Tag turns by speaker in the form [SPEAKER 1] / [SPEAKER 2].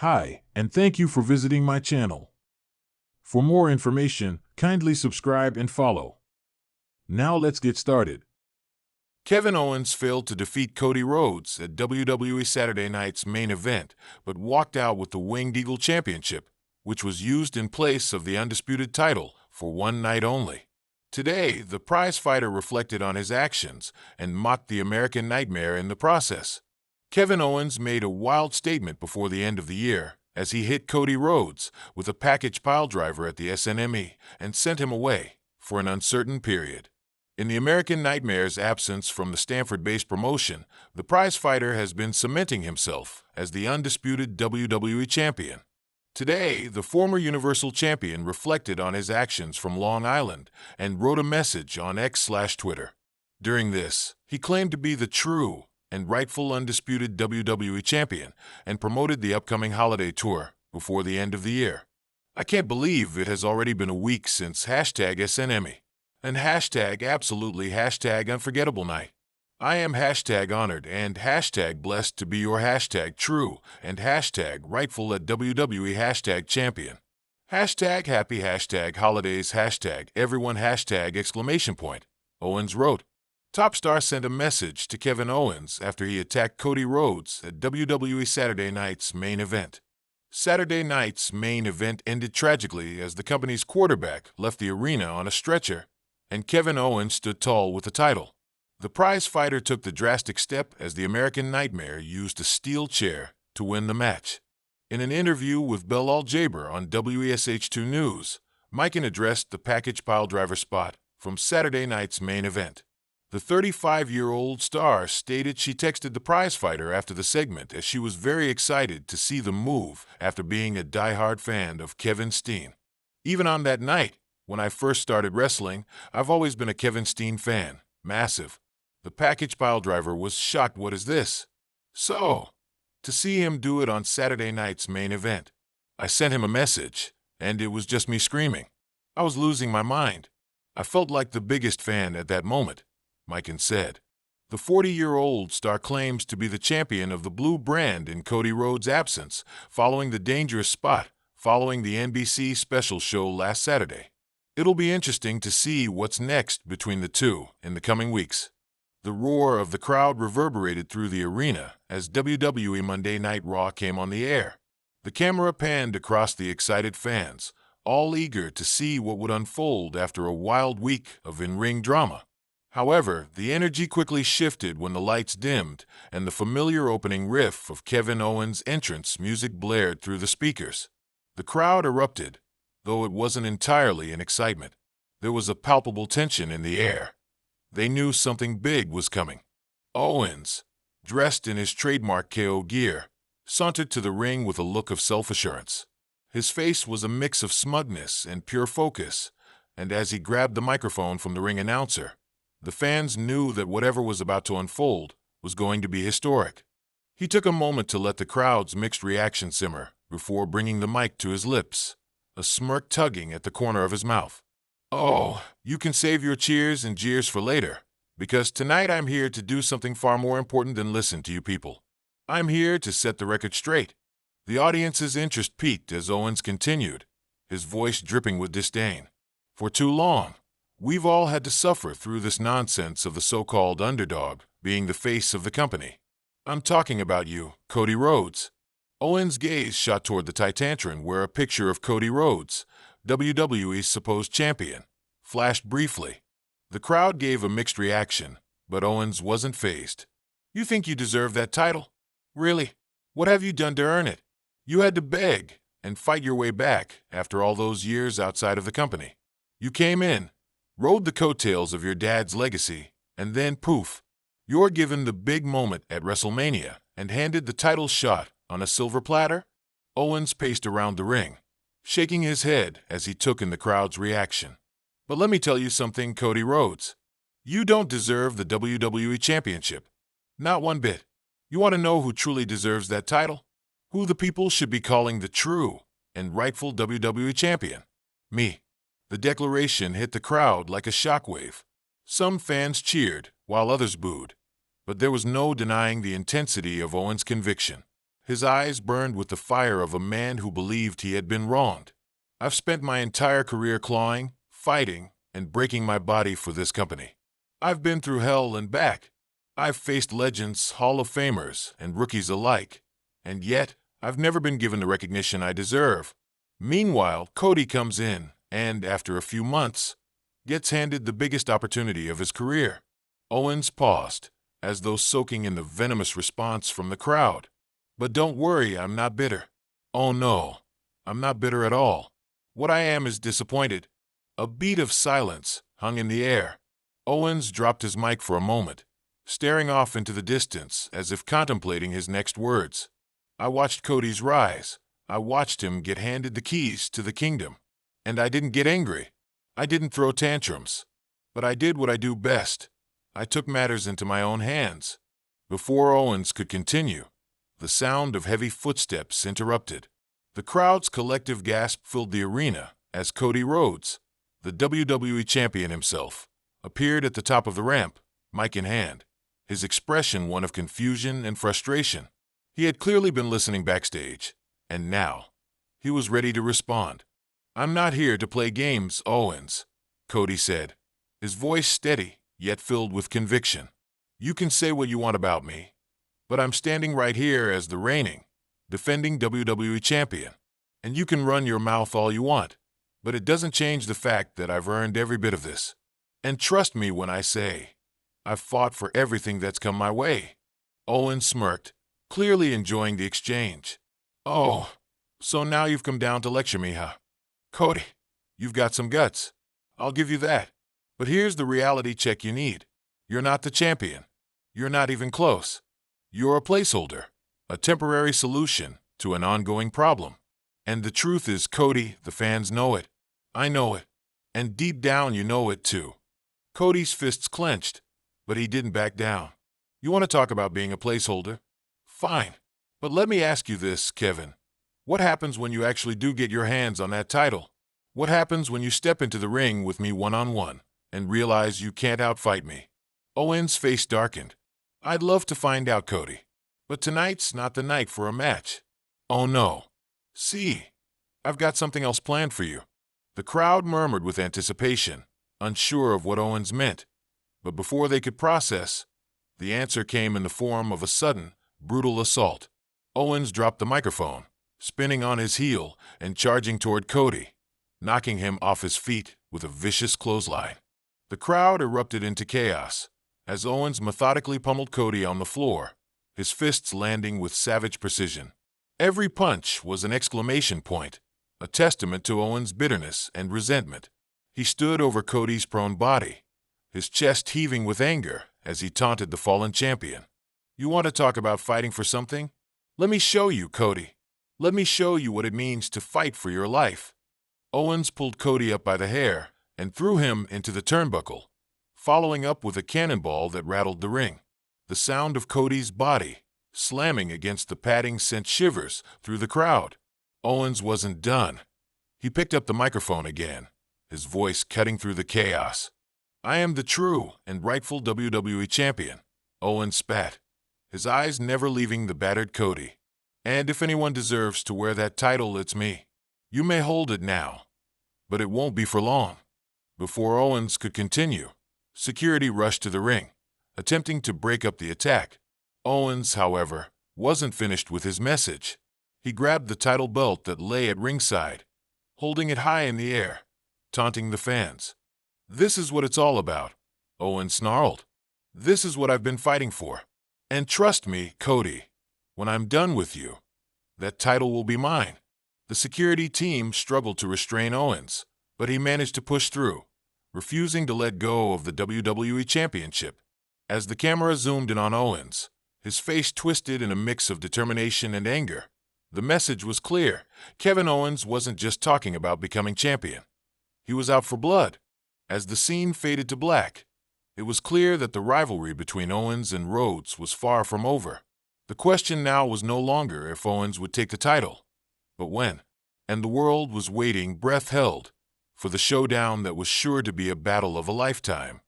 [SPEAKER 1] Hi, and thank you for visiting my channel. For more information, kindly subscribe and follow. Now let's get started. Kevin Owens failed to defeat Cody Rhodes at WWE Saturday Night's main event, but walked out with the Winged Eagle Championship, which was used in place of the undisputed title for one night only. Today, the prizefighter reflected on his actions and mocked the American Nightmare in the process. Kevin Owens made a wild statement before the end of the year as he hit Cody Rhodes with a package piledriver at the SNME and sent him away for an uncertain period. In the American Nightmare's absence from the Stanford-based promotion, the prizefighter has been cementing himself as the undisputed WWE champion. Today, the former Universal Champion reflected on his actions from Long Island and wrote a message on X/Twitter. During this, he claimed to be the true and rightful undisputed WWE champion and promoted the upcoming holiday tour before the end of the year. I can't believe it has already been a week since #SNME and absolutely #unforgettable night. I am #honored and #blessed to be your #true and #rightful at WWE #champion. #happy #holidays #everyone !! Owens wrote. Top Star sent a message to Kevin Owens after he attacked Cody Rhodes at WWE Saturday Night's main event. Saturday Night's main event ended tragically as the company's quarterback left the arena on a stretcher, and Kevin Owens stood tall with the title. The prizefighter took the drastic step as the American Nightmare used a steel chair to win the match. In an interview with Belal Jaber on WESH2 News, Mikan addressed the package piledriver spot from Saturday Night's main event. The 35-year-old star stated she texted the prizefighter after the segment as she was very excited to see the move after being a diehard fan of Kevin Steen. Even on that night, when I first started wrestling, I've always been a Kevin Steen fan. Massive. The package piledriver was shocked. What is this? So, to see him do it on Saturday Night's main event. I sent him a message, and it was just me screaming. I was losing my mind. I felt like the biggest fan at that moment, Mikan said. The 40-year-old star claims to be the champion of the blue brand in Cody Rhodes' absence, following the dangerous spot following the NBC special show last Saturday. It'll be interesting to see what's next between the two in the coming weeks. The roar of the crowd reverberated through the arena as WWE Monday Night Raw came on the air. The camera panned across the excited fans, all eager to see what would unfold after a wild week of in-ring drama. However, the energy quickly shifted when the lights dimmed and the familiar opening riff of Kevin Owens' entrance music blared through the speakers. The crowd erupted, though it wasn't entirely in excitement. There was a palpable tension in the air. They knew something big was coming. Owens, dressed in his trademark KO gear, sauntered to the ring with a look of self-assurance. His face was a mix of smugness and pure focus, and as he grabbed the microphone from the ring announcer, the fans knew that whatever was about to unfold was going to be historic. He took a moment to let the crowd's mixed reaction simmer before bringing the mic to his lips, a smirk tugging at the corner of his mouth. Oh, you can save your cheers and jeers for later, because tonight I'm here to do something far more important than listen to you people. I'm here to set the record straight. The audience's interest peaked as Owens continued, his voice dripping with disdain. For too long, we've all had to suffer through this nonsense of the so-called underdog being the face of the company. I'm talking about you, Cody Rhodes. Owens' gaze shot toward the Titantron where a picture of Cody Rhodes, WWE's supposed champion, flashed briefly. The crowd gave a mixed reaction, but Owens wasn't fazed. You think you deserve that title? Really? What have you done to earn it? You had to beg and fight your way back after all those years outside of the company. You came in, rode the coattails of your dad's legacy, and then poof, you're given the big moment at WrestleMania and handed the title shot on a silver platter? Owens paced around the ring, shaking his head as he took in the crowd's reaction. But let me tell you something, Cody Rhodes. You don't deserve the WWE Championship. Not one bit. You want to know who truly deserves that title? Who the people should be calling the true and rightful WWE Champion? Me. The declaration hit the crowd like a shockwave. Some fans cheered, while others booed. But there was no denying the intensity of Owens' conviction. His eyes burned with the fire of a man who believed he had been wronged. I've spent my entire career clawing, fighting, and breaking my body for this company. I've been through hell and back. I've faced legends, Hall of Famers, and rookies alike. And yet, I've never been given the recognition I deserve. Meanwhile, Cody comes in and, after a few months, gets handed the biggest opportunity of his career. Owens paused, as though soaking in the venomous response from the crowd. But don't worry, I'm not bitter. Oh no, I'm not bitter at all. What I am is disappointed. A beat of silence hung in the air. Owens dropped his mic for a moment, staring off into the distance as if contemplating his next words. I watched Cody's rise. I watched him get handed the keys to the kingdom. And I didn't get angry. I didn't throw tantrums. But I did what I do best. I took matters into my own hands. Before Owens could continue, the sound of heavy footsteps interrupted. The crowd's collective gasp filled the arena as Cody Rhodes, the WWE champion himself, appeared at the top of the ramp, mic in hand, his expression one of confusion and frustration. He had clearly been listening backstage, and now he was ready to respond. "I'm not here to play games, Owens," Cody said, his voice steady yet filled with conviction. "You can say what you want about me, but I'm standing right here as the reigning, defending WWE champion. And you can run your mouth all you want, but it doesn't change the fact that I've earned every bit of this. And trust me when I say, I've fought for everything that's come my way." Owens smirked, clearly enjoying the exchange. "Oh, so now you've come down to lecture me, huh? Cody, you've got some guts. I'll give you that. But here's the reality check you need. You're not the champion. You're not even close. You're a placeholder, a temporary solution to an ongoing problem. And the truth is, Cody, the fans know it. I know it. And deep down you know it too." Cody's fists clenched, but he didn't back down. "You want to talk about being a placeholder? Fine. But let me ask you this, Kevin. What happens when you actually do get your hands on that title? What happens when you step into the ring with me one-on-one and realize you can't outfight me?" Owens' face darkened. "I'd love to find out, Cody. But tonight's not the night for a match." "Oh no. See, I've got something else planned for you." The crowd murmured with anticipation, unsure of what Owens meant. But before they could process, the answer came in the form of a sudden, brutal assault. Owens dropped the microphone, spinning on his heel and charging toward Cody, knocking him off his feet with a vicious clothesline. The crowd erupted into chaos as Owens methodically pummeled Cody on the floor, his fists landing with savage precision. Every punch was an exclamation point, a testament to Owens' bitterness and resentment. He stood over Cody's prone body, his chest heaving with anger as he taunted the fallen champion. "You want to talk about fighting for something? Let me show you, Cody. Let me show you what it means to fight for your life." Owens pulled Cody up by the hair and threw him into the turnbuckle, following up with a cannonball that rattled the ring. The sound of Cody's body slamming against the padding sent shivers through the crowd. Owens wasn't done. He picked up the microphone again, his voice cutting through the chaos. "I am the true and rightful WWE champion," Owens spat, his eyes never leaving the battered Cody. "And if anyone deserves to wear that title, it's me. You may hold it now, but it won't be for long." Before Owens could continue, security rushed to the ring, attempting to break up the attack. Owens, however, wasn't finished with his message. He grabbed the title belt that lay at ringside, holding it high in the air, taunting the fans. "This is what it's all about," Owens snarled. "This is what I've been fighting for. And trust me, Cody, when I'm done with you, that title will be mine." The security team struggled to restrain Owens, but he managed to push through, refusing to let go of the WWE Championship. As the camera zoomed in on Owens, his face twisted in a mix of determination and anger. The message was clear. Kevin Owens wasn't just talking about becoming champion. He was out for blood. As the scene faded to black, it was clear that the rivalry between Owens and Rhodes was far from over. The question now was no longer if Owens would take the title, but when. And the world was waiting, breath held, for the showdown that was sure to be a battle of a lifetime.